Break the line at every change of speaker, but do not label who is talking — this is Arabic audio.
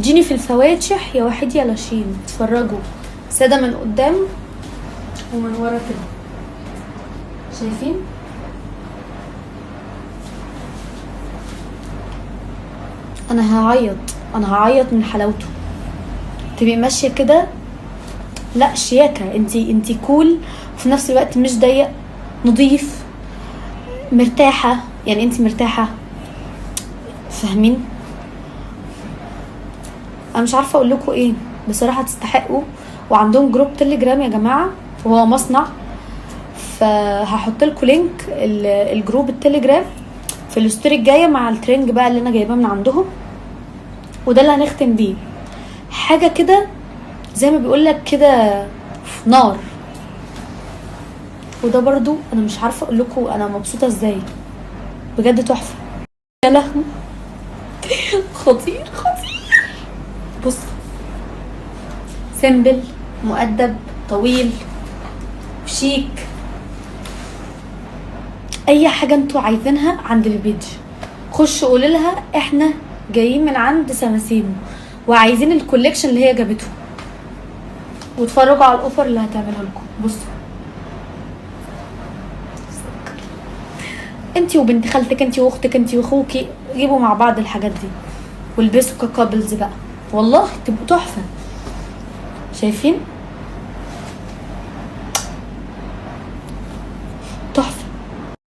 اديني في الفواتح يا واحد يا لاشين. اتفرجوا سادة من قدام ومن ورا كده، شايفين؟ انا هعيط من حلاوته. تبقي ماشيه كده، لا شياكه، انتي كول وفي نفس الوقت مش ضيق، نظيف، مرتاحه، يعني انتي مرتاحه، فاهمين؟ انا مش عارفه اقول لكم ايه بصراحه، تستحقوا. وعندهم جروب تليجرام يا جماعه، وهو مصنع، فهحط لكم لينك الجروب التليجرام في الستوري الجايه مع الترنج بقى اللي انا جايباه من عندهم. وده اللي هنختم بيه، حاجه كده زي ما بيقول لك كده نار. وده برضو انا مش عارفه اقول لكم انا مبسوطه ازاي، بجد تحفه. يا لهوي خطير. بص، سيمبل، مؤدب، طويل، شيك، اي حاجه انتوا عايزينها عند البيج خشوا قولوا لها احنا جايين من عند سماسيمو وعايزين الكوليكشن اللي هي جابته، واتفرجوا على الاوفر اللي هتعملها لكم. بصوا انتي وبنت خالتك، انتي واختك، انتي واخوكي، جيبوا مع بعض الحاجات دي والبسوا ككابلز بقى، والله تبقوا تحفه. شايفين؟